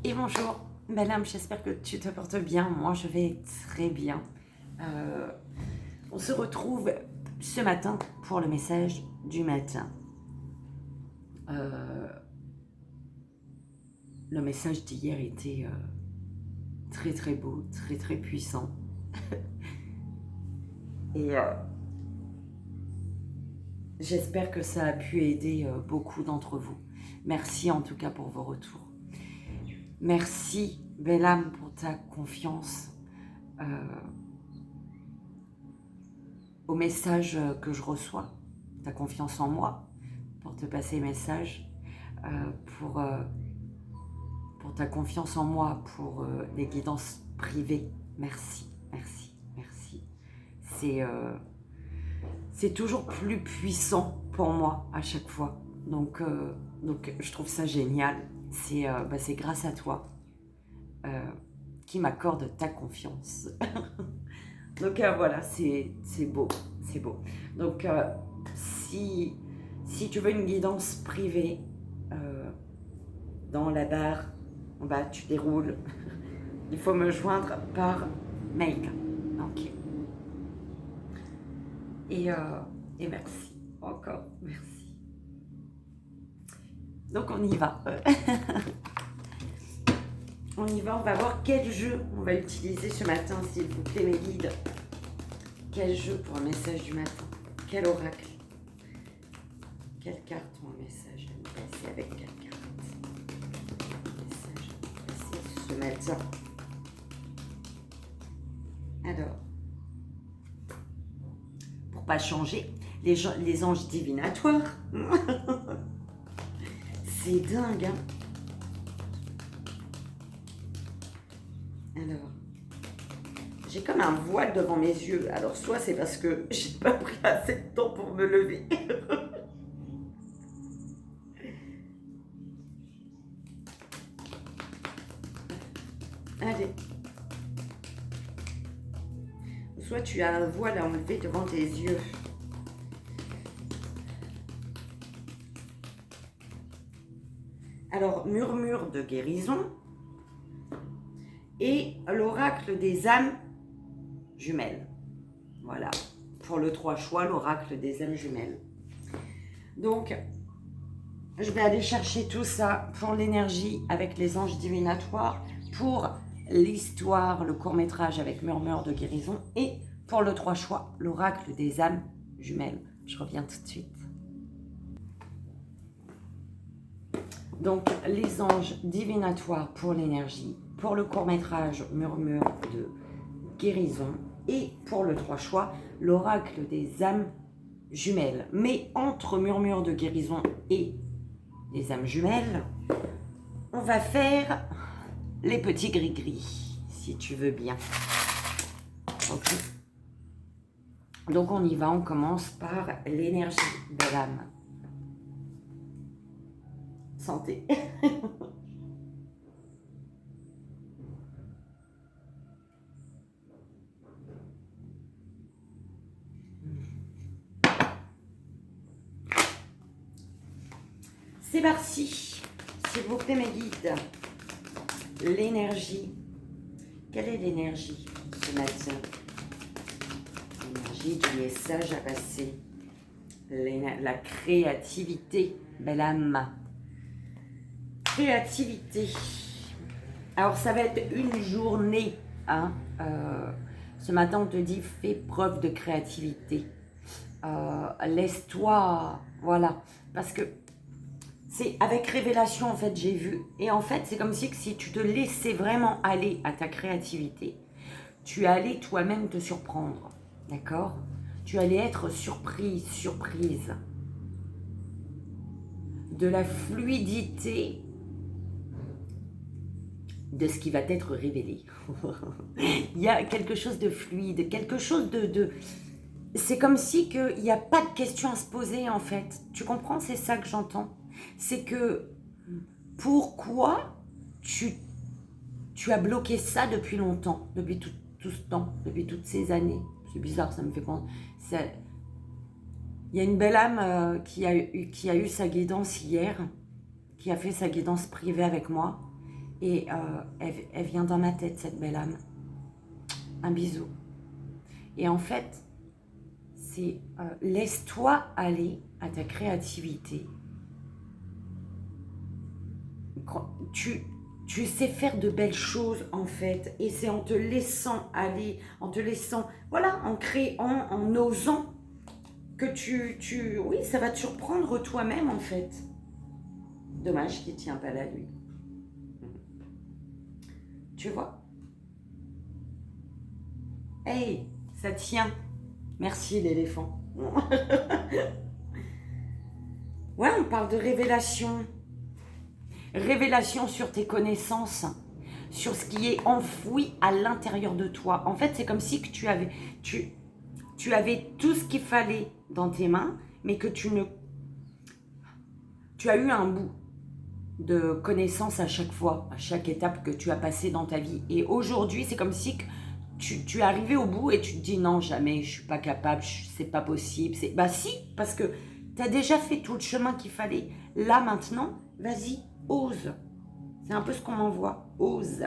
Et bonjour, belle âme, j'espère que tu te portes bien. Moi, je vais très bien. On se retrouve ce matin pour le message du matin. Le message d'hier était très très beau, très très puissant. Et j'espère que ça a pu aider beaucoup d'entre vous. Merci en tout cas pour vos retours. Merci, belle âme, pour ta confiance au message que je reçois, ta confiance en moi, pour te passer les messages, pour ta confiance en moi, pour les guidances privées. Merci, merci, merci. C'est toujours plus puissant pour moi à chaque fois. Donc je trouve ça génial. C'est grâce à toi qui m'accorde ta confiance. Donc voilà, c'est beau, c'est beau. Donc si tu veux une guidance privée, dans la barre en bas, tu déroules. Il faut me joindre par mail. Ok. Et merci. Encore merci. Donc on y va. On y va, on va voir quel jeu on va utiliser ce matin, s'il vous plaît, mes guides. Quel jeu pour un message du matin? Quel oracle? Quelle carte pour un message à nous passer? Avec quelle carte? Message à nous passer ce matin. Alors, pour pas changer, les anges divinatoires. C'est dingue, hein? Alors, j'ai comme un voile devant mes yeux. Alors, soit c'est parce que j'ai pas pris assez de temps pour me lever. Allez. Soit tu as un voile à enlever devant tes yeux. Alors, murmure de guérison et l'oracle des âmes jumelles. Voilà, pour le 3 choix, l'oracle des âmes jumelles. Donc, je vais aller chercher tout ça pour l'énergie avec les anges divinatoires, pour l'histoire, le court-métrage avec murmure de guérison et pour le 3 choix, l'oracle des âmes jumelles. Je reviens tout de suite. Donc, les anges divinatoires pour l'énergie, pour le court-métrage murmure de guérison et pour le 3 choix, l'oracle des âmes jumelles. Mais entre murmure de guérison et les âmes jumelles, on va faire les petits gris-gris, si tu veux bien. Ok. Donc on y va, on commence par l'énergie de l'âme. Santé. C'est parti, s'il vous plaît mes guides. L'énergie. Quelle est l'énergie ce matin? L'énergie du message à passer. La créativité, belle âme. Créativité. Alors ça va être une journée. Hein, ce matin on te dit fais preuve de créativité. Laisse-toi, voilà. Parce que c'est avec révélation, en fait, j'ai vu. Et en fait, c'est comme si tu te laissais vraiment aller à ta créativité, tu allais toi-même te surprendre. D'accord? Tu allais être surprise de la fluidité de ce qui va être révélé. Il y a quelque chose de fluide, quelque chose de... C'est comme si il n'y a pas de question à se poser, en fait. Tu comprends? C'est ça que j'entends. C'est que pourquoi tu as bloqué ça depuis longtemps, depuis tout ce temps, depuis toutes ces années. C'est bizarre, ça me fait penser. Il y a une belle âme qui a eu sa guidance hier, qui a fait sa guidance privée avec moi, Et elle vient dans ma tête, cette belle âme. Un bisou. Et en fait, c'est laisse-toi aller à ta créativité. Tu sais faire de belles choses en fait, et c'est en te laissant aller, en te laissant, voilà, en créant, en osant, que oui, ça va te surprendre toi-même en fait. Dommage qu'il ne tient pas là lui. Tu vois? Hey, ça tient. Merci l'éléphant. Ouais, on parle de révélation. Révélation sur tes connaissances, sur ce qui est enfoui à l'intérieur de toi. En fait, c'est comme si que tu avais tout ce qu'il fallait dans tes mains, mais que tu as eu un bout de connaissances à chaque fois, à chaque étape que tu as passée dans ta vie. Et aujourd'hui, c'est comme si que tu es arrivé au bout et tu te dis non, jamais, je suis pas capable, c'est pas possible. Bah si, parce que tu as déjà fait tout le chemin qu'il fallait. Là, maintenant, vas-y, ose. C'est un peu ce qu'on m'envoie. Ose.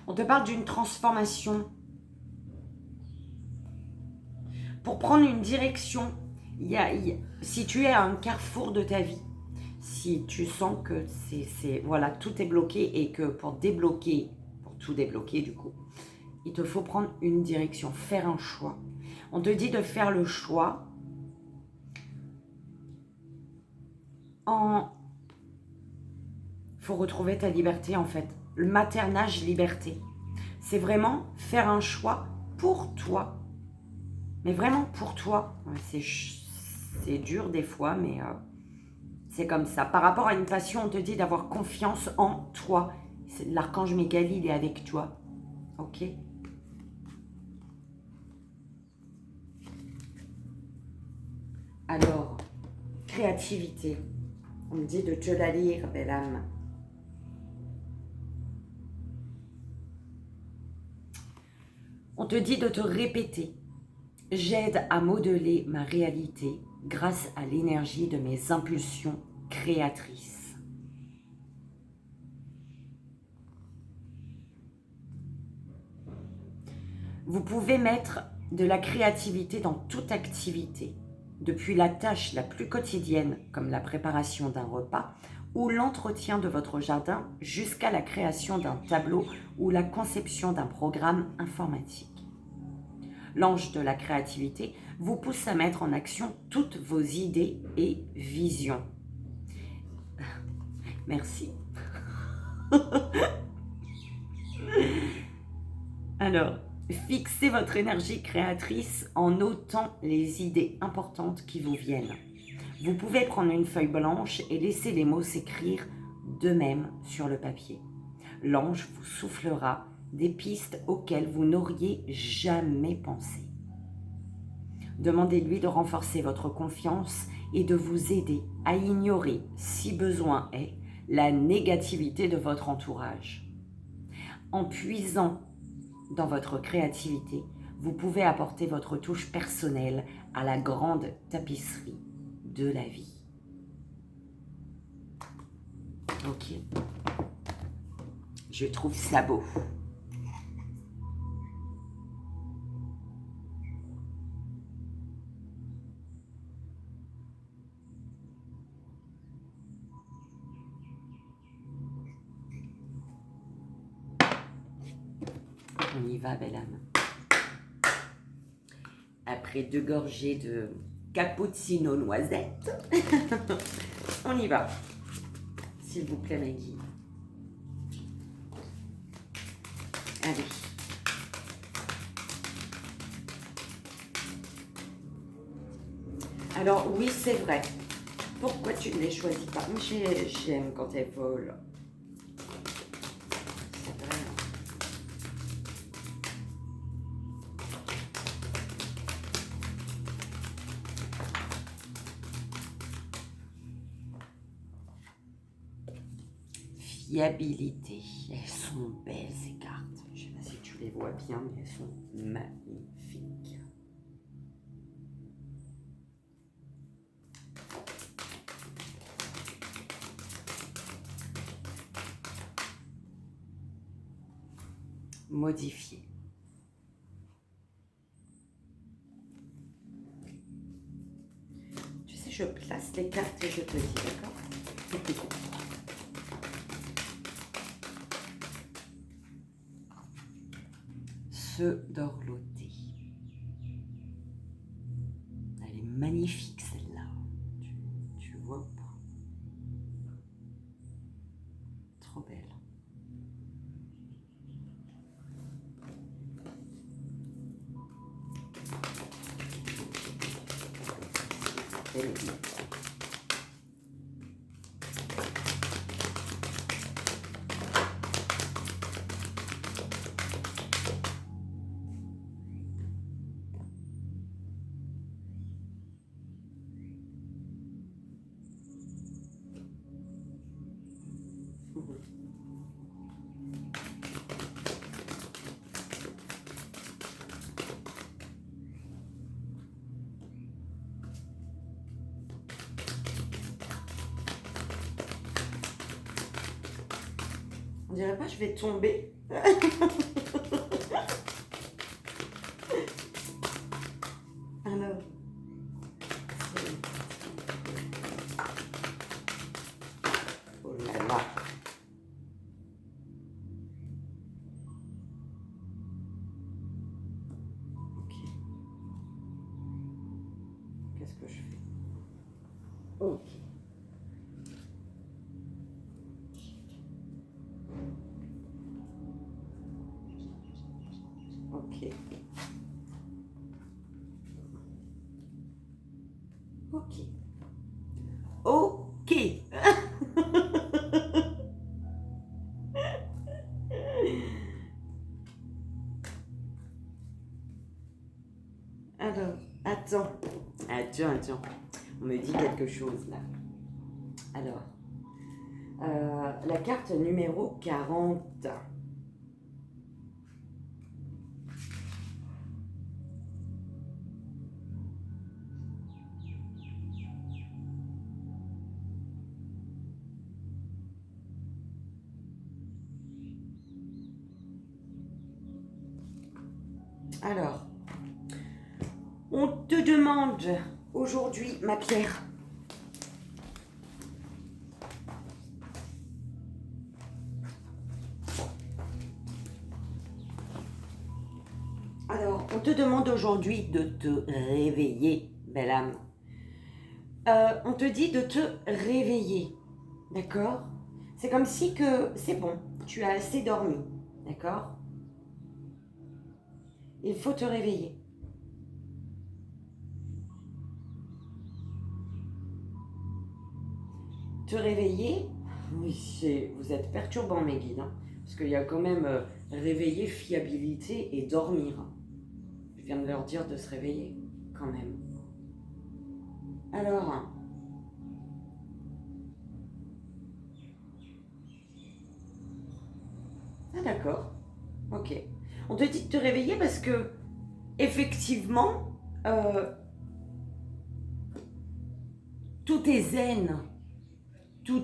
On te parle d'une transformation. Pour prendre une direction, si tu es à un carrefour de ta vie, si tu sens que voilà, tout est bloqué et que pour tout débloquer du coup, il te faut prendre une direction, faire un choix. On te dit de faire le choix faut retrouver ta liberté en fait. Le maternage liberté. C'est vraiment faire un choix pour toi. Mais vraiment pour toi. C'est dur des fois, mais c'est comme ça. Par rapport à une passion, on te dit d'avoir confiance en toi. L'archange Mégali, il est avec toi. Ok? Alors, créativité. On me dit de te la lire, belle âme. On te dit de te répéter. J'aide à modeler ma réalité grâce à l'énergie de mes impulsions créatrices. Vous pouvez mettre de la créativité dans toute activité, depuis la tâche la plus quotidienne, comme la préparation d'un repas, ou l'entretien de votre jardin, jusqu'à la création d'un tableau ou la conception d'un programme informatique. L'ange de la créativité vous pousse à mettre en action toutes vos idées et visions. Merci. Alors, fixez votre énergie créatrice en notant les idées importantes qui vous viennent. Vous pouvez prendre une feuille blanche et laisser les mots s'écrire d'eux-mêmes sur le papier. L'ange vous soufflera des pistes auxquelles vous n'auriez jamais pensé. Demandez-lui de renforcer votre confiance et de vous aider à ignorer, si besoin est, la négativité de votre entourage. En puisant dans votre créativité, vous pouvez apporter votre touche personnelle à la grande tapisserie de la vie. Ok. Je trouve ça beau. On y va, belle âme. Après 2 gorgées de cappuccino noisette, on y va. S'il vous plaît, Maggie. Allez. Alors, oui, c'est vrai. Pourquoi tu ne les choisis pas? Moi, j'aime quand elles volent. C'est vrai. Fiabilité. Elles sont belles, ces cartes. Je ne sais pas si tu les vois bien, mais elles sont magnifiques. modifier. Tu sais, je place les cartes et je te dis, d'accord? Ce dorloté. Elle est magnifique celle-là. Tu vois ou pas? Trop belle. Elle est bien. On dirait pas je vais tomber. Alors. Oh là là. Ok. Qu'est-ce que je fais? Ok. Ok. Ok. Ok. Alors, attends. On me dit quelque chose là. Alors, la carte numéro 40. Alors, on te demande aujourd'hui, ma Pierre, alors, on te demande aujourd'hui de te réveiller, belle âme. On te dit de te réveiller, d'accord? C'est comme si que c'est bon, tu as assez dormi, d'accord? Il faut te réveiller. Te réveiller, oui, vous êtes perturbants mes guides, hein, parce qu'il y a quand même réveiller, fiabilité et dormir. Je viens de leur dire de se réveiller, quand même. Alors, ah d'accord, ok. On te dit de te réveiller parce que, effectivement, tout est zen, tout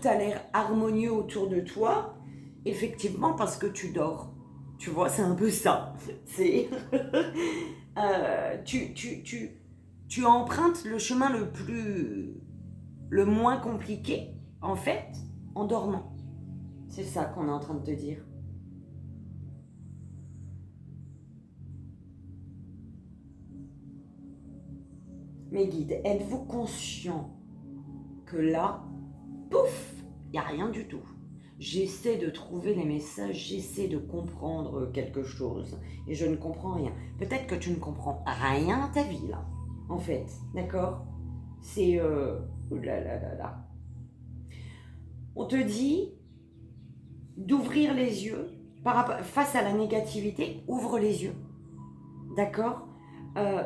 a l'air harmonieux autour de toi, effectivement parce que tu dors. Tu vois, c'est un peu ça. C'est tu empruntes le chemin le moins compliqué, en fait, en dormant. C'est ça qu'on est en train de te dire. Mes guides, êtes-vous conscient que là, pouf, il n'y a rien du tout. J'essaie de trouver les messages, j'essaie de comprendre quelque chose et je ne comprends rien. Peut-être que tu ne comprends rien à ta vie là, en fait, d'accord? C'est là là là là. On te dit d'ouvrir les yeux face à la négativité, ouvre les yeux, d'accord?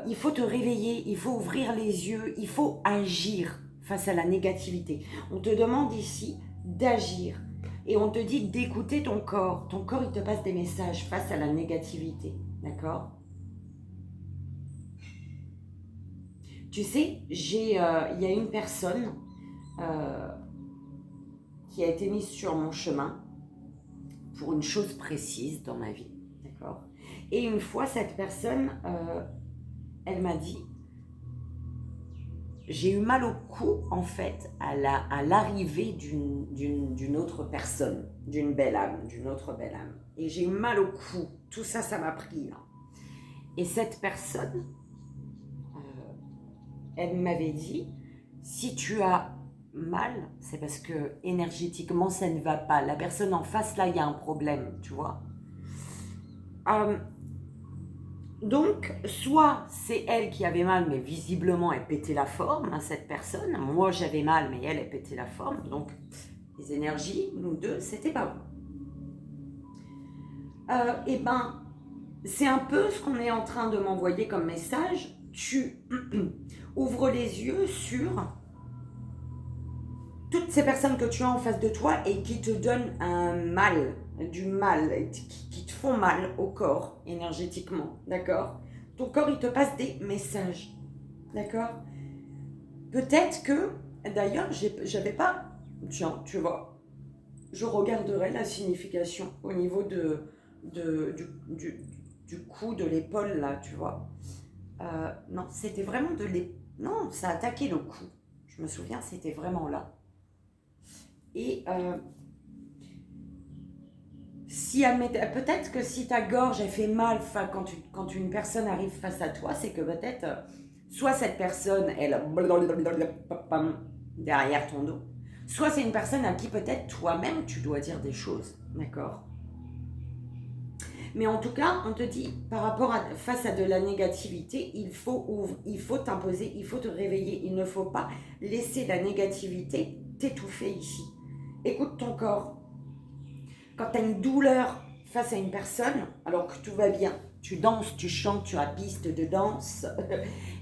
Il faut te réveiller, il faut ouvrir les yeux, il faut agir face à la négativité. On te demande ici d'agir et on te dit d'écouter ton corps. Ton corps, il te passe des messages face à la négativité, d'accord? Tu sais, il y a une personne qui a été mise sur mon chemin pour une chose précise dans ma vie, d'accord? Et une fois, cette personne, elle m'a dit, j'ai eu mal au cou, en fait, à l'arrivée d'une autre personne, d'une belle âme, d'une autre belle âme. Et j'ai eu mal au cou. Tout ça, ça m'a pris, là. Et cette personne, elle m'avait dit, si tu as mal, c'est parce que énergétiquement, ça ne va pas. La personne en face, là, il y a un problème, tu vois. Donc, soit c'est elle qui avait mal, mais visiblement elle pétait la forme, hein, cette personne. Moi j'avais mal, mais elle pétait la forme. Donc, les énergies, nous deux, c'était pas bon. Et ben, c'est un peu ce qu'on est en train de m'envoyer comme message. Tu ouvres les yeux sur toutes ces personnes que tu as en face de toi et qui te donnent du mal, qui te font mal au corps énergétiquement, d'accord? Ton corps, il te passe des messages, d'accord? Peut-être que, d'ailleurs, j'avais pas, tiens, tu vois, je regarderai la signification au niveau du cou, de l'épaule, là, tu vois. Non, c'était vraiment non, ça attaquait le cou. Je me souviens, c'était vraiment là. Et peut-être que si ta gorge elle fait mal quand une personne arrive face à toi, c'est que peut-être soit cette personne elle derrière ton dos, soit c'est une personne à qui peut-être toi-même tu dois dire des choses, d'accord? Mais en tout cas, on te dit face à de la négativité, il faut t'imposer, il faut te réveiller, il ne faut pas laisser la négativité t'étouffer ici. Écoute ton corps. Quand tu as une douleur face à une personne, alors que tout va bien, tu danses, tu chantes, tu as piste de danse,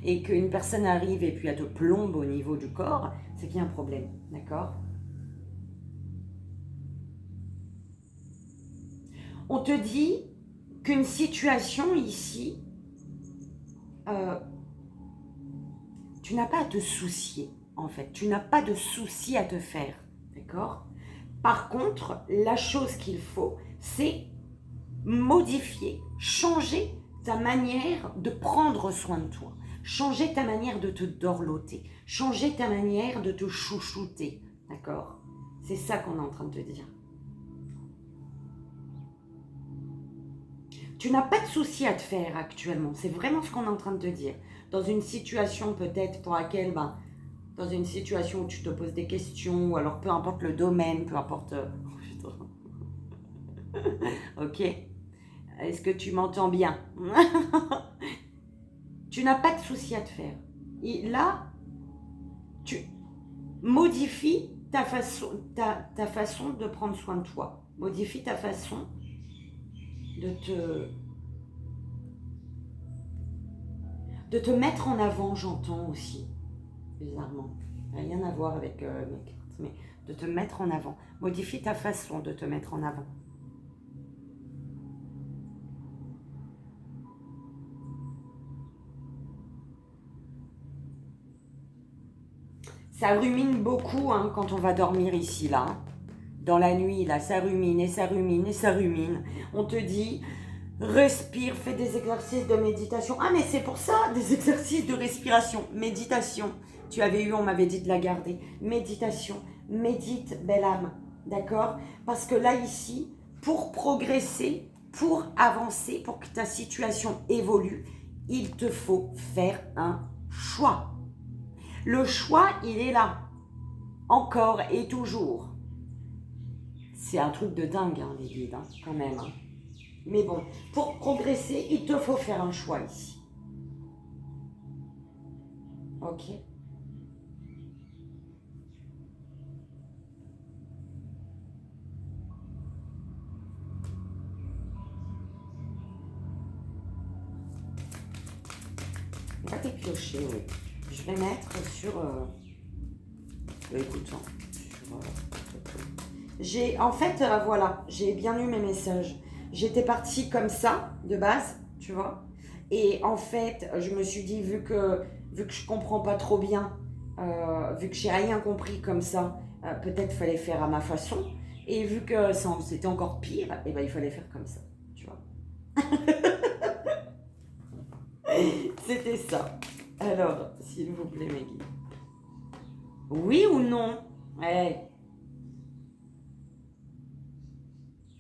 et qu'une personne arrive et puis elle te plombe au niveau du corps, c'est qu'il y a un problème, d'accord? On te dit qu'une situation ici, tu n'as pas à te soucier, en fait. Tu n'as pas de soucis à te faire, d'accord? Par contre, la chose qu'il faut, c'est modifier, changer ta manière de prendre soin de toi, changer ta manière de te dorloter, changer ta manière de te chouchouter, d'accord? C'est ça qu'on est en train de te dire. Tu n'as pas de souci à te faire actuellement, c'est vraiment ce qu'on est en train de te dire. Dans une situation peut-être pour laquelle, dans une situation où tu te poses des questions, ou alors peu importe le domaine, peu importe... Ok? Est-ce que tu m'entends bien? Tu n'as pas de souci à te faire. Et là, tu modifies ta façon de prendre soin de toi. Modifie ta façon de te mettre en avant, j'entends aussi, bizarrement. Rien à voir avec mes cartes, mais de te mettre en avant. Modifie ta façon de te mettre en avant. Ça rumine beaucoup hein, quand on va dormir ici, là. Dans la nuit, là, ça rumine et ça rumine et ça rumine. On te dit, respire, fais des exercices de méditation. Ah, mais c'est pour ça, des exercices de respiration. Méditation. Tu avais eu, on m'avait dit de la garder. Méditation. Médite, belle âme. D'accord? Parce que là, ici, pour progresser, pour avancer, pour que ta situation évolue, il te faut faire un choix. Le choix, il est là. Encore et toujours. C'est un truc de dingue, hein, les guides, hein, quand même. Hein. Mais bon, pour progresser, il te faut faire un choix ici. Ok? On va t'épiocher, oui. Je vais mettre sur... écoute, hein, j'ai, en fait, voilà, j'ai bien eu mes messages. J'étais partie comme ça, de base, tu vois. Et en fait, je me suis dit, vu que je comprends pas trop bien, vu que j'ai rien compris comme ça, peut-être fallait faire à ma façon. Et vu que c'était encore pire, et ben, il fallait faire comme ça, tu vois. C'était ça. Alors, s'il vous plaît, mes guides. Oui ou non? Ouais.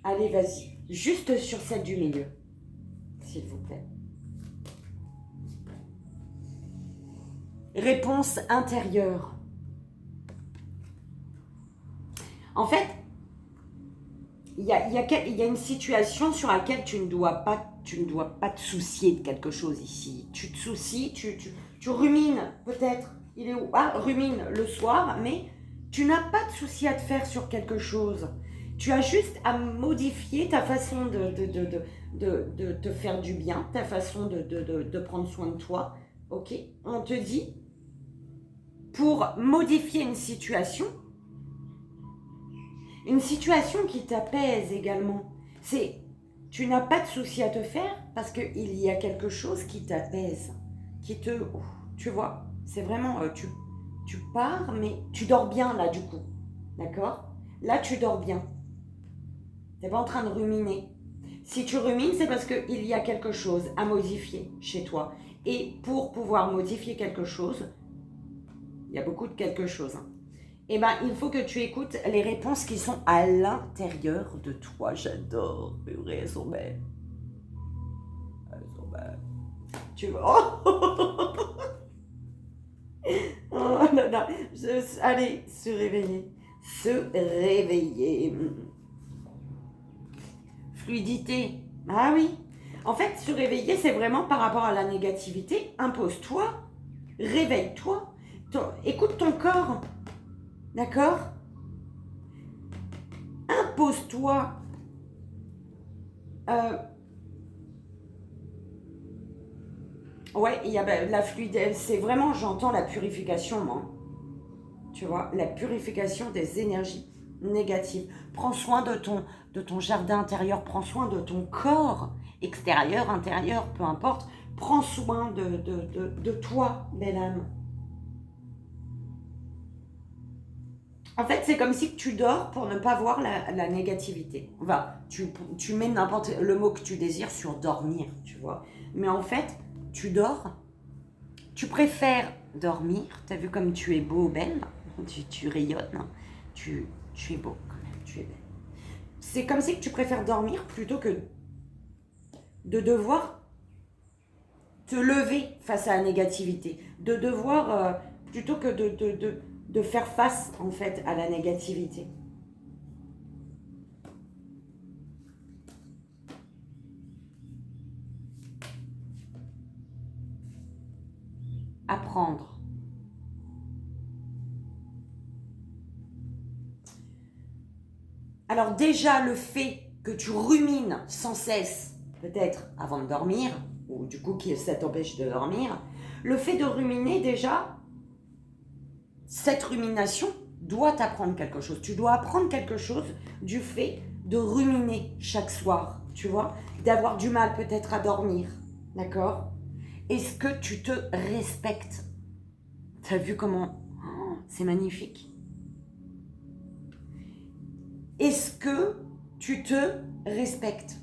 Allez, vas-y. Juste sur celle du milieu, s'il vous plaît. Réponse intérieure. En fait, il y a une situation sur laquelle tu ne dois pas te soucier de quelque chose ici. Tu te soucies, tu rumines peut-être. Il est où? Ah, rumine le soir, mais tu n'as pas de souci à te faire sur quelque chose. Tu as juste à modifier ta façon de te faire du bien, ta façon de prendre soin de toi. Ok? On te dit, pour modifier une situation qui t'apaise également. Tu n'as pas de souci à te faire parce qu'il y a quelque chose qui t'apaise, tu vois, c'est vraiment, tu pars, mais tu dors bien là du coup, d'accord? Là tu dors bien, t'es pas en train de ruminer. Si tu rumines, c'est parce qu'il y a quelque chose à modifier chez toi. Et pour pouvoir modifier quelque chose, il y a beaucoup de quelque chose, hein. Eh ben, il faut que tu écoutes les réponses qui sont à l'intérieur de toi. J'adore. Purée, elles sont belles. Elles sont belles. Tu vois? Oh là là. Allez, se réveiller. Se réveiller. Fluidité. Ah oui. En fait, se réveiller, c'est vraiment par rapport à la négativité. Impose-toi. Réveille-toi. Écoute ton corps. D'accord? Impose-toi. Ouais, il y a la fluidité, c'est vraiment, j'entends la purification, moi. Tu vois, la purification des énergies négatives. Prends soin de ton jardin intérieur, prends soin de ton corps, extérieur, intérieur, peu importe. Prends soin de toi, belle âme. En fait, c'est comme si tu dors pour ne pas voir la négativité. Enfin, tu mets n'importe le mot que tu désires sur dormir, tu vois. Mais en fait, tu dors, tu préfères dormir. T'as vu comme tu es beau, belle, tu rayonnes, tu es beau quand même, tu es belle. C'est comme si tu préfères dormir plutôt que de devoir te lever face à la négativité, de devoir, plutôt que de faire face en fait à la négativité. Apprendre. Alors déjà, le fait que tu rumines sans cesse, peut-être avant de dormir, ou du coup ça t'empêche de dormir, le fait de ruminer déjà, cette rumination doit t'apprendre quelque chose. Tu dois apprendre quelque chose du fait de ruminer chaque soir, tu vois, d'avoir du mal peut-être à dormir, d'accord? Est-ce que tu te respectes? T'as vu comment... Oh, c'est magnifique. Est-ce que tu te respectes?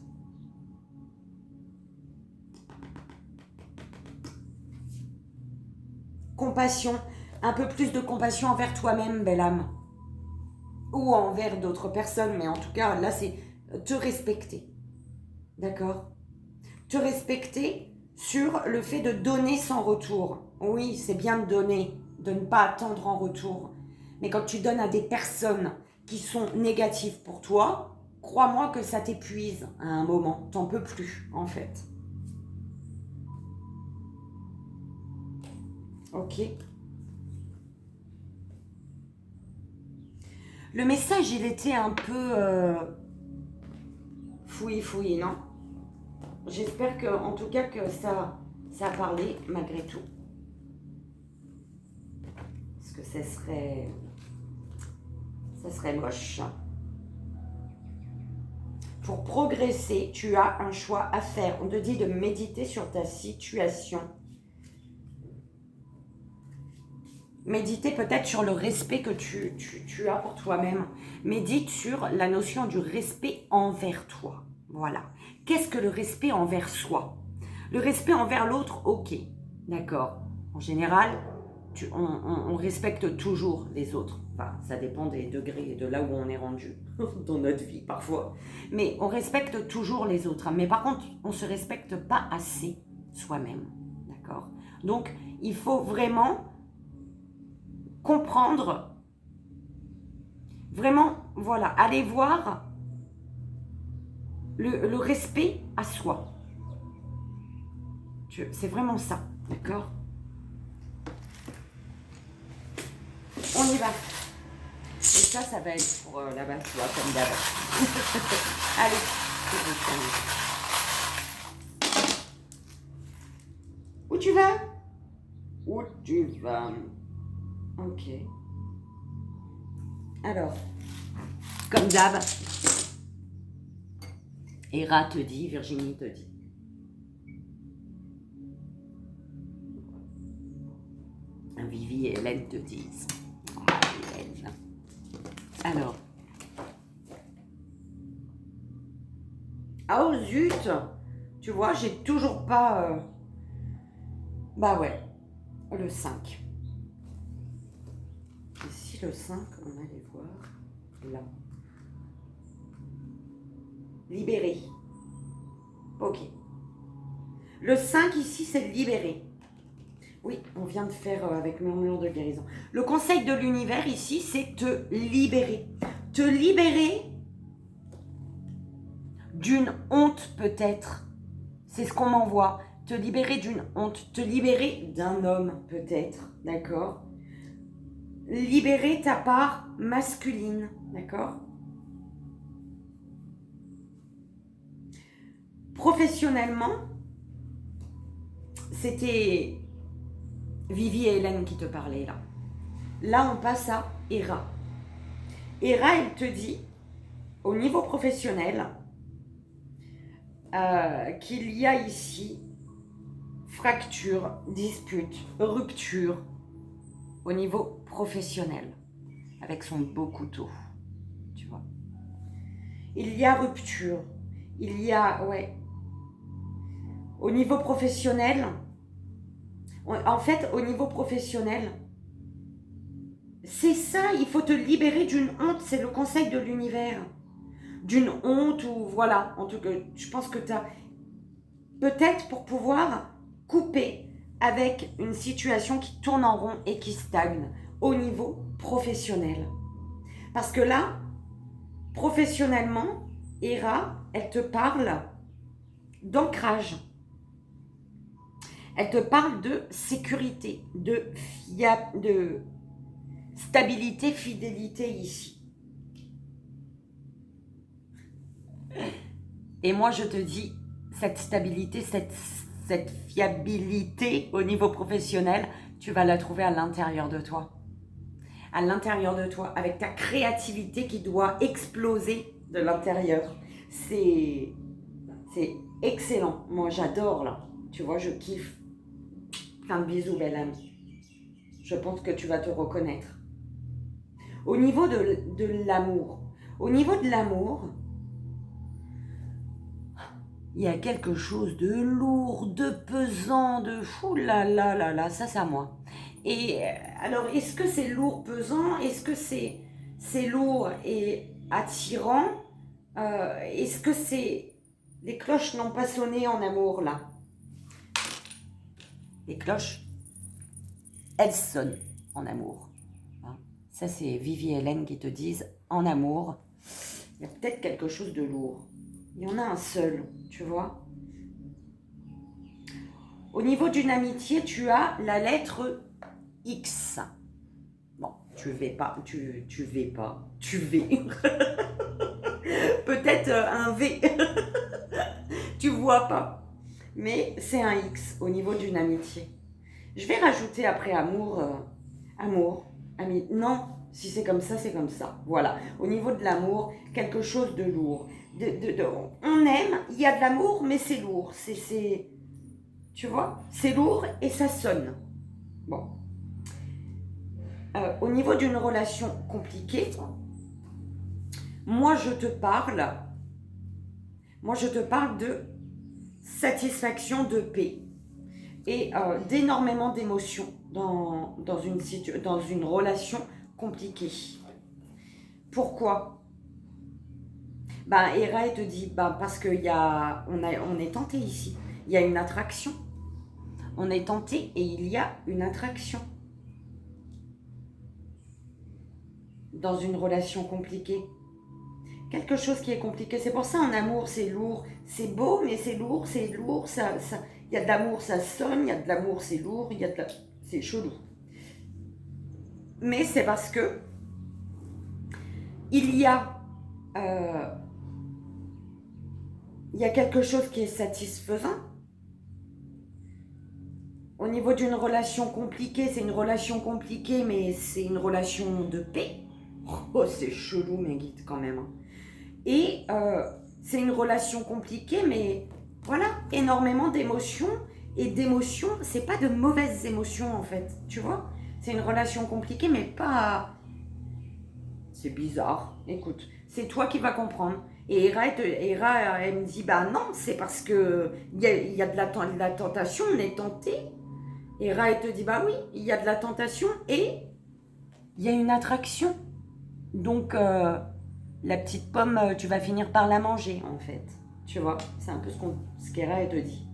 Compassion, un peu plus de compassion envers toi-même, belle âme. Ou envers d'autres personnes, mais en tout cas, là, c'est te respecter. D'accord? Te respecter sur le fait de donner sans retour. Oui, c'est bien de donner, de ne pas attendre en retour. Mais quand tu donnes à des personnes qui sont négatives pour toi, crois-moi que ça t'épuise à un moment. T'en peux plus, en fait. Ok. Le message, il était un peu fouillis, non? J'espère que, en tout cas, que ça a parlé malgré tout. Parce que ça serait moche. Pour progresser, tu as un choix à faire. On te dit de méditer sur ta situation. Méditer peut-être sur le respect que tu as pour toi-même. Médite sur la notion du respect envers toi. Voilà. Qu'est-ce que le respect envers soi? Le respect envers l'autre, ok. D'accord. En général, on respecte toujours les autres. Enfin, ça dépend des degrés et de là où on est rendu dans notre vie parfois. Mais on respecte toujours les autres. Mais par contre, on ne se respecte pas assez soi-même. D'accord? Donc, il faut vraiment comprendre, vraiment, voilà, aller voir le respect à soi. C'est vraiment ça, d'accord? On y va. Et ça va être pour la base, comme d'hab. Allez, c'est bon. Où tu vas? Où tu vas? Ok. Alors, comme d'hab, Héra te dit, Virginie te dit. Vivi et Hélène te disent. Ah, Hélène. Alors. Ah, oh zut! Tu vois, j'ai toujours pas... Bah ouais, le 5. Ici, le 5, on allait voir. Là. Libéré. Ok. Le 5 ici, c'est libéré. Oui, on vient de faire avec murmure de guérison. Le conseil de l'univers ici, c'est te libérer. Te libérer d'une honte peut-être. C'est ce qu'on m'envoie. Te libérer d'une honte. Te libérer d'un homme peut-être. D'accord? Libérer ta part masculine. D'accord? Professionnellement, c'était Vivi et Hélène qui te parlaient là. Là, on passe à Héra. Héra, elle te dit, au niveau professionnel, qu'il y a ici fracture, dispute, rupture au niveau professionnel, avec son beau couteau, tu vois. Il y a rupture, il y a, ouais, au niveau professionnel, en fait, au niveau professionnel, c'est ça, il faut te libérer d'une honte, c'est le conseil de l'univers. D'une honte ou voilà, en tout cas, je pense que tu as peut-être pour pouvoir couper avec une situation qui tourne en rond et qui stagne au niveau professionnel. Parce que là, professionnellement, Héra, elle te parle d'ancrage. Elle te parle de sécurité, de stabilité, fidélité ici. Et moi, je te dis, cette stabilité, cette fiabilité au niveau professionnel, tu vas la trouver à l'intérieur de toi. À l'intérieur de toi, avec ta créativité qui doit exploser de l'intérieur. C'est excellent. Moi, j'adore, là. Tu vois, je kiffe. Plein de bisous, belle amie. Je pense que tu vas te reconnaître. Au niveau de l'amour, il y a quelque chose de lourd, de pesant, de fou là là là là, ça c'est à moi. Et alors, est-ce que c'est lourd, pesant? Est-ce que c'est lourd et attirant? Est-ce que c'est... Les cloches n'ont pas sonné en amour là? Les cloches, elles sonnent en amour. Hein, ça c'est Vivi et Hélène qui te disent, en amour, il y a peut-être quelque chose de lourd. Il y en a un seul, tu vois. Au niveau d'une amitié, tu as la lettre X. Bon, tu vais. Peut-être un V. Tu vois pas. Mais c'est un X au niveau d'une amitié. Je vais rajouter après amour, ami. Non, si c'est comme ça, c'est comme ça. Voilà. Au niveau de l'amour, quelque chose de lourd. On aime, il y a de l'amour, mais c'est lourd. Tu vois, c'est lourd et ça sonne. Bon. Au niveau d'une relation compliquée, moi je te parle de satisfaction, de paix et d'énormément d'émotions dans une relation compliquée. Pourquoi? Hera, elle te dit, parce qu'on est tenté ici. Il y a une attraction. On est tenté et il y a une attraction. Dans une relation compliquée. Quelque chose qui est compliqué. C'est pour ça, en amour, c'est lourd. C'est beau, mais c'est lourd, il y a de l'amour, ça sonne. Il y a de l'amour, c'est lourd. C'est chelou. Mais c'est parce que il y a quelque chose qui est satisfaisant. Au niveau d'une relation compliquée, c'est une relation compliquée, mais c'est une relation de paix. Oh, c'est chelou, mes guides, quand même. Et c'est une relation compliquée, mais voilà, énormément d'émotions. Et d'émotions, c'est pas de mauvaises émotions, en fait, tu vois. C'est une relation compliquée, mais pas... C'est bizarre. Écoute, c'est toi qui vas comprendre. Et Hera, elle me dit, non, c'est parce que il y a de la tentation, on est tenté. Hera, elle te dit, oui, il y a de la tentation et il y a une attraction. Donc, la petite pomme, tu vas finir par la manger, en fait. Tu vois, c'est un peu ce qu'Hera, elle te dit.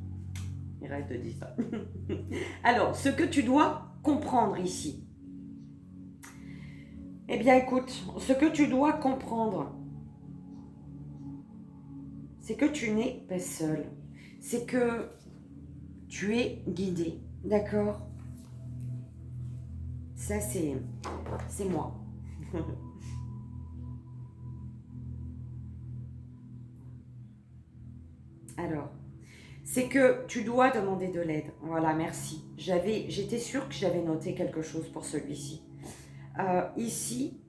Hera, elle te dit ça. Alors, ce que tu dois comprendre ici. Eh bien, écoute, ce que tu dois comprendre, c'est que tu n'es pas seul. C'est que tu es guidé. D'accord? Ça, c'est moi. Alors, c'est que tu dois demander de l'aide. Voilà, merci. J'étais sûre que j'avais noté quelque chose pour celui-ci. Ici,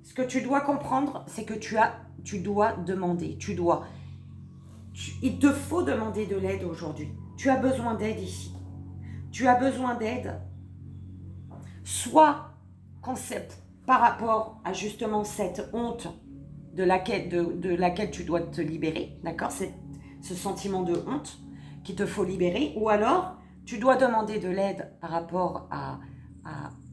ce que tu dois comprendre, c'est que tu dois demander. Il te faut demander de l'aide aujourd'hui. Tu as besoin d'aide ici. Tu as besoin d'aide, soit par rapport à justement cette honte de laquelle tu dois te libérer, d'accord, ce sentiment de honte qu'il te faut libérer, ou alors tu dois demander de l'aide par rapport à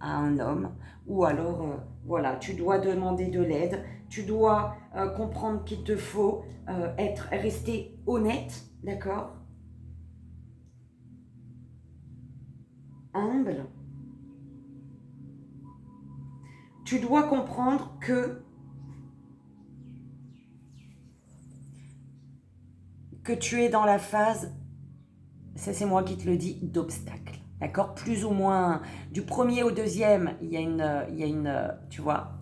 un homme, ou alors, voilà, tu dois demander de l'aide, tu dois comprendre qu'il te faut rester honnête, d'accord, humble. Tu dois comprendre que tu es dans la phase, ça c'est moi qui te le dis, d'obstacle. D'accord? Plus ou moins, du premier au deuxième, il y a une, tu vois,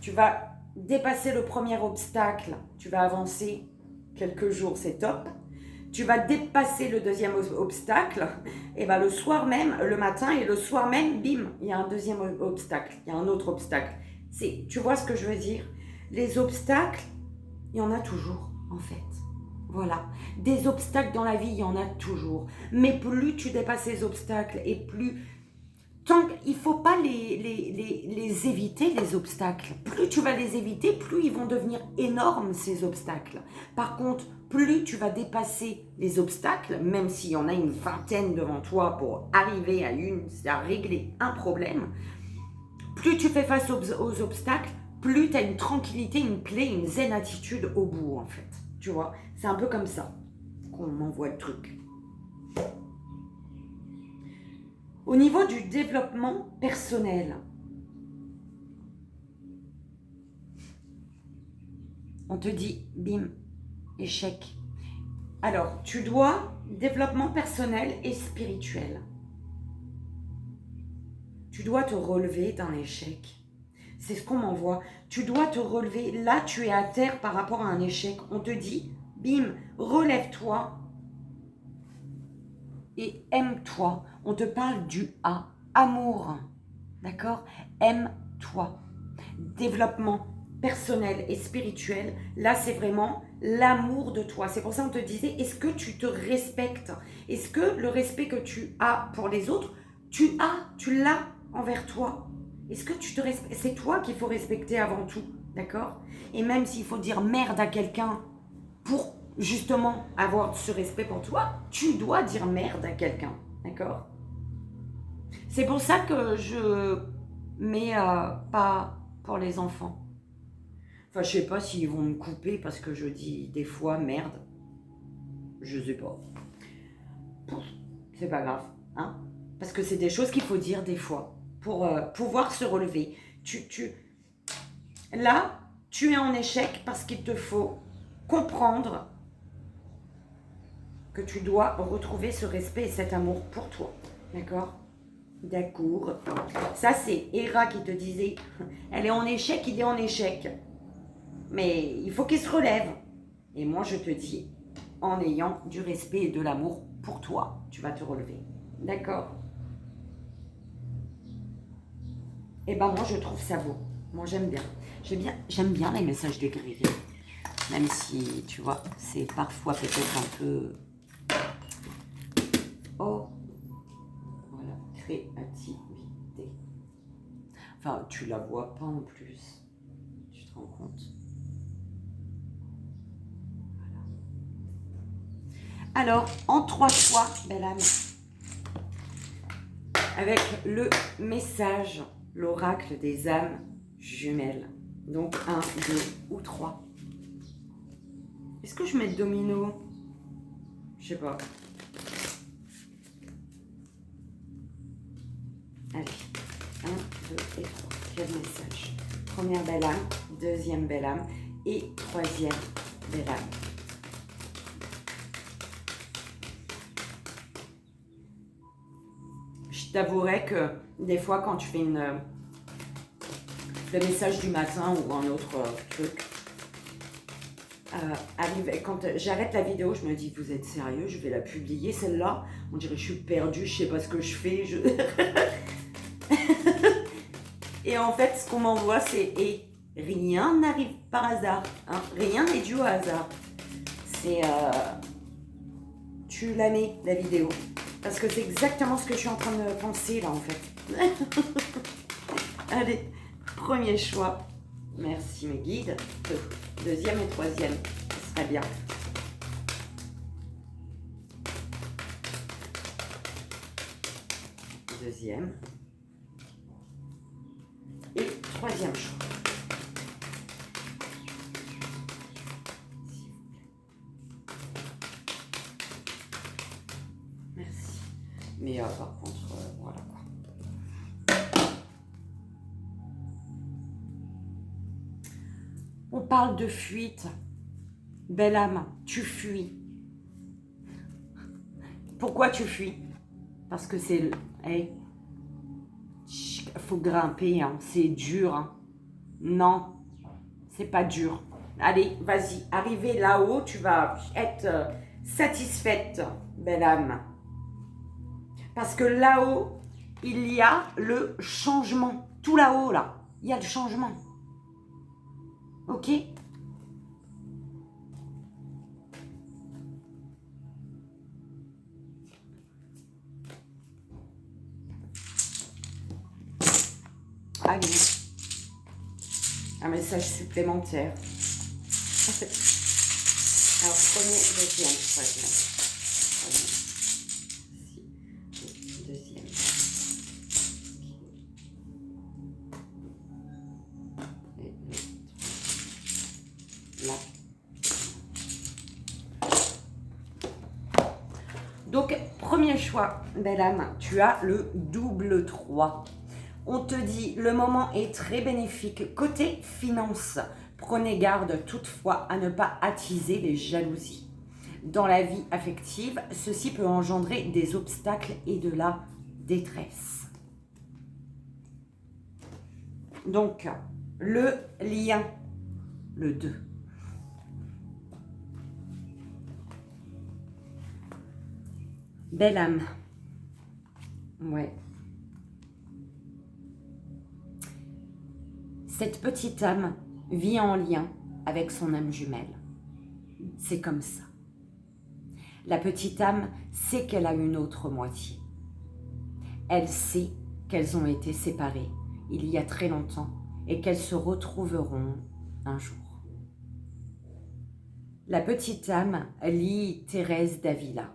tu vas dépasser le premier obstacle, tu vas avancer quelques jours, c'est top. Tu vas dépasser le deuxième obstacle, et le soir même, le matin et le soir même, bim, il y a un deuxième obstacle, il y a un autre obstacle. Tu vois ce que je veux dire? Les obstacles, il y en a toujours, en fait. Voilà, des obstacles dans la vie, il y en a toujours. Mais plus tu dépasses ces obstacles et plus... il ne faut pas les éviter, les obstacles. Plus tu vas les éviter, plus ils vont devenir énormes, ces obstacles. Par contre, plus tu vas dépasser les obstacles, même s'il y en a une vingtaine devant toi pour arriver à régler un problème, plus tu fais face aux obstacles, plus tu as une tranquillité, une paix, une zen attitude au bout, en fait. Tu vois, c'est un peu comme ça qu'on m'envoie le truc. Au niveau du développement personnel, on te dit, bim, échec. Alors, tu dois développement personnel et spirituel. Tu dois te relever d'un échec. C'est ce qu'on m'envoie. Tu dois te relever. Là, tu es à terre par rapport à un échec. On te dit, bim, relève-toi et aime-toi. On te parle du A, amour. D'accord? Aime-toi. Développement personnel et spirituel. Là, c'est vraiment l'amour de toi. C'est pour ça qu'on te disait, est-ce que tu te respectes? Est-ce que le respect que tu as pour les autres, tu l'as envers toi? Est-ce que tu te respectes? C'est toi qu'il faut respecter avant tout, d'accord? Et même s'il faut dire merde à quelqu'un pour justement avoir ce respect pour toi, tu dois dire merde à quelqu'un, d'accord? C'est pour ça que je mets pas pour les enfants. Enfin, je sais pas s'ils vont me couper parce que je dis des fois merde. Je sais pas. C'est pas grave, hein? Parce que c'est des choses qu'il faut dire des fois pour pouvoir se relever. Là, tu es en échec parce qu'il te faut comprendre que tu dois retrouver ce respect et cet amour pour toi. D'accord? D'accord. Ça, c'est Héra qui te disait, elle est en échec, il est en échec. Mais il faut qu'il se relève. Et moi, je te dis, en ayant du respect et de l'amour pour toi, tu vas te relever. D'accord? Et ben moi, je trouve ça beau. Moi, j'aime bien. J'aime bien les messages des guerriers. Même si, tu vois, c'est parfois peut-être un peu... Oh, voilà, créativité. Enfin, tu la vois pas en plus. Tu te rends compte? Voilà. Alors, en 3 choix, belle âme, avec le message, l'oracle des âmes jumelles. Donc, 1, 2 ou 3. Est-ce que je mets le domino? Je sais pas. Allez, 1, 2 et 3. Quel message? Première belle âme, deuxième belle âme et troisième belle âme. Je t'avouerai que des fois, quand tu fais le message du matin ou un autre truc, quand j'arrête la vidéo, je me dis, vous êtes sérieux? Je vais la publier, celle-là. On dirait que je suis perdue, je sais pas ce que je fais. Et en fait, ce qu'on m'envoie, c'est et rien n'arrive par hasard. Hein. Rien n'est dû au hasard. C'est tu la mets, la vidéo. Parce que c'est exactement ce que je suis en train de penser là, en fait. Allez, premier choix. Merci mes guides. Deuxième et troisième, ce serait bien. Deuxième. Et troisième choix. S'il vous plaît. Merci. Mais par contre, voilà quoi. On parle de fuite. Belle âme, tu fuis. Pourquoi tu fuis? Parce que c'est... Hey, faut grimper, hein. C'est dur. Hein. Non, c'est pas dur. Allez, vas-y, arrivé là-haut, tu vas être satisfaite, belle âme. Parce que là-haut, il y a le changement. Tout là-haut, là, il y a le changement. Ok? Allez. Un message supplémentaire. Alors, premier, deuxième, troisième. Deuxième. Et là. Donc, premier choix, belle âme, tu as le double 3. On te dit, le moment est très bénéfique. Côté finance, prenez garde toutefois à ne pas attiser les jalousies. Dans la vie affective, ceci peut engendrer des obstacles et de la détresse. Donc, le lien, le 2. Belle âme. Ouais. Cette petite âme vit en lien avec son âme jumelle. C'est comme ça. La petite âme sait qu'elle a une autre moitié. Elle sait qu'elles ont été séparées il y a très longtemps et qu'elles se retrouveront un jour. La petite âme lit Thérèse d'Avila.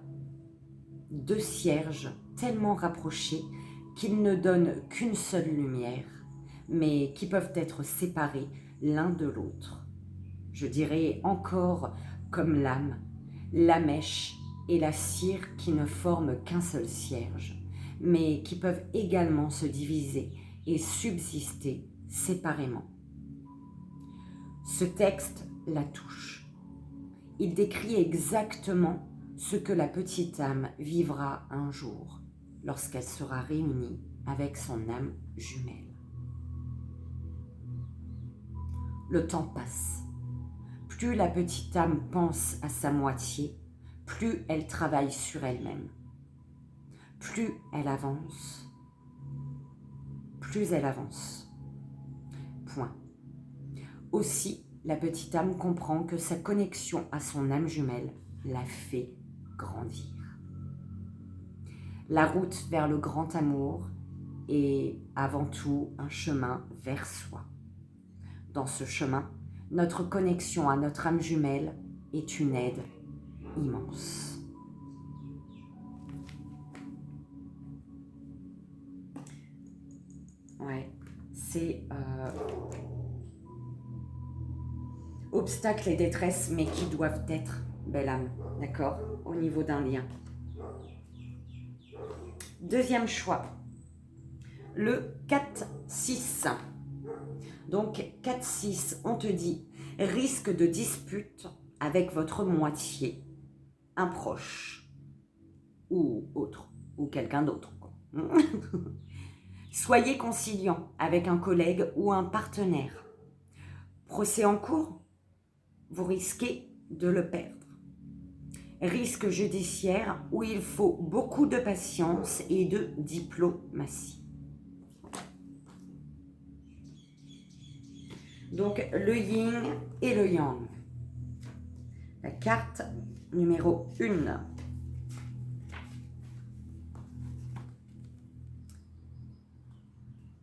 Deux cierges tellement rapprochés qu'ils ne donnent qu'une seule lumière, mais qui peuvent être séparés l'un de l'autre. Je dirais encore comme l'âme, la mèche et la cire qui ne forment qu'un seul cierge, mais qui peuvent également se diviser et subsister séparément. Ce texte la touche. Il décrit exactement ce que la petite âme vivra un jour lorsqu'elle sera réunie avec son âme jumelle. Le temps passe. Plus la petite âme pense à sa moitié, plus elle travaille sur elle-même. Plus elle avance, Point. Aussi, la petite âme comprend que sa connexion à son âme jumelle la fait grandir. La route vers le grand amour est avant tout un chemin vers soi. Dans ce chemin, notre connexion à notre âme jumelle est une aide immense. Ouais, c'est obstacles et détresse, mais qui doivent être, belle âme, d'accord, au niveau d'un lien. Deuxième choix, le 4-6. Donc 4-6, on te dit risque de dispute avec votre moitié, un proche ou autre, ou quelqu'un d'autre. Soyez conciliant avec un collègue ou un partenaire. Procès en cours, vous risquez de le perdre. Risque judiciaire où il faut beaucoup de patience et de diplomatie. Donc le yin et le yang. La carte numéro 1.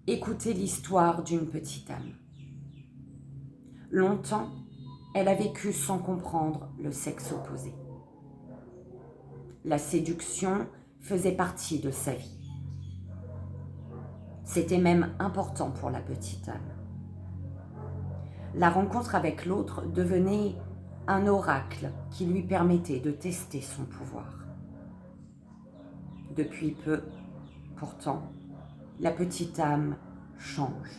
Écoutez l'histoire d'une petite âme. Longtemps, elle a vécu sans comprendre le sexe opposé. La séduction faisait partie de sa vie. C'était même important pour la petite âme. La rencontre avec l'autre devenait un oracle qui lui permettait de tester son pouvoir. Depuis peu, pourtant, la petite âme change.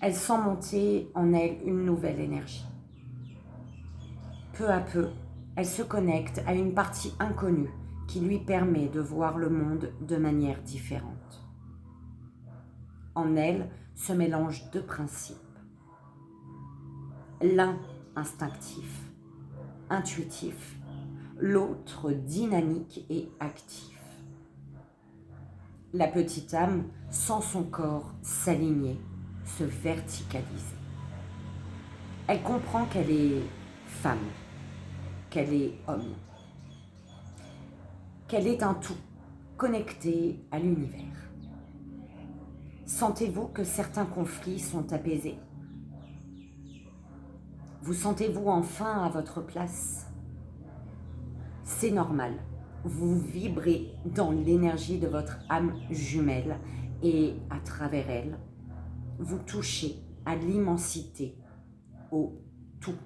Elle sent monter en elle une nouvelle énergie. Peu à peu, elle se connecte à une partie inconnue qui lui permet de voir le monde de manière différente. En elle se mélangent deux principes. L'un instinctif, intuitif, l'autre dynamique et actif. La petite âme sent son corps s'aligner, se verticaliser. Elle comprend qu'elle est femme, qu'elle est homme, qu'elle est un tout connecté à l'univers. Sentez-vous que certains conflits sont apaisés? Vous sentez-vous enfin à votre place? C'est normal. Vous vibrez dans l'énergie de votre âme jumelle et à travers elle, vous touchez à l'immensité, au tout.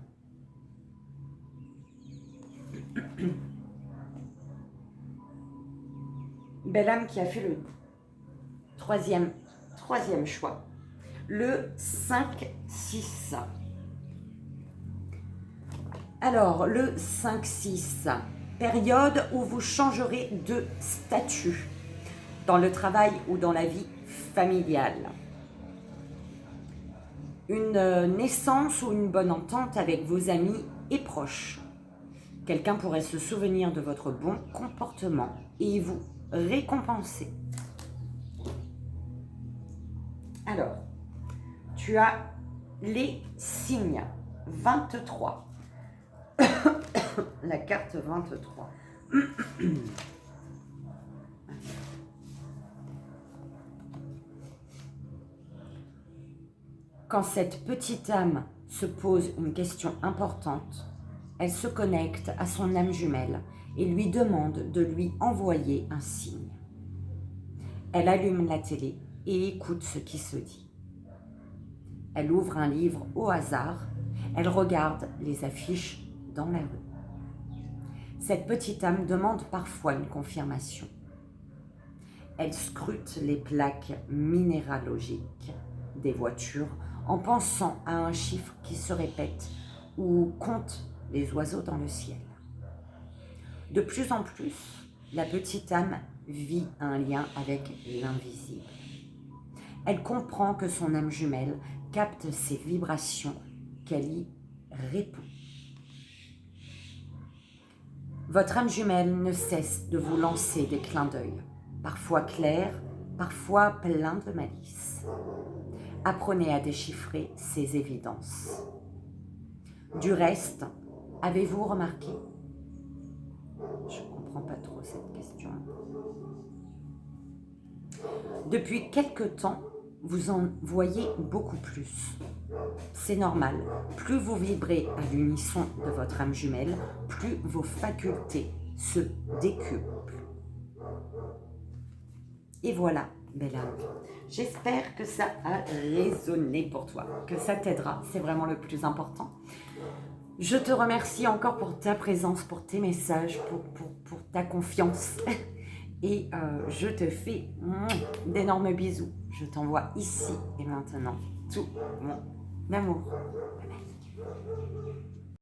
Belle âme qui a fait le troisième choix, le 5-6. Alors, le 5-6, période où vous changerez de statut dans le travail ou dans la vie familiale. Une naissance ou une bonne entente avec vos amis et proches. Quelqu'un pourrait se souvenir de votre bon comportement et vous récompenser. Alors, tu as les signes 23. La carte 23. Quand cette petite âme se pose une question importante, elle se connecte à son âme jumelle et lui demande de lui envoyer un signe. Elle allume la télé et écoute ce qui se dit. Elle ouvre un livre au hasard, elle regarde les affiches dans la rue. Cette petite âme demande parfois une confirmation. Elle scrute les plaques minéralogiques des voitures en pensant à un chiffre qui se répète ou compte les oiseaux dans le ciel. De plus en plus, la petite âme vit un lien avec l'invisible. Elle comprend que son âme jumelle capte ses vibrations, qu'elle y répond. Votre âme jumelle ne cesse de vous lancer des clins d'œil, parfois clairs, parfois pleins de malice. Apprenez à déchiffrer ces évidences. Du reste, avez-vous remarqué? Je ne comprends pas trop cette question. Depuis quelque temps, vous en voyez beaucoup plus. C'est normal. Plus vous vibrez à l'unisson de votre âme jumelle, plus vos facultés se décuplent. Et voilà, belle âme. J'espère que ça a résonné pour toi, que ça t'aidera. C'est vraiment le plus important. Je te remercie encore pour ta présence, pour tes messages, pour ta confiance. Et je te fais d'énormes bisous. Je t'envoie ici et maintenant tout mon amour. Bye bye.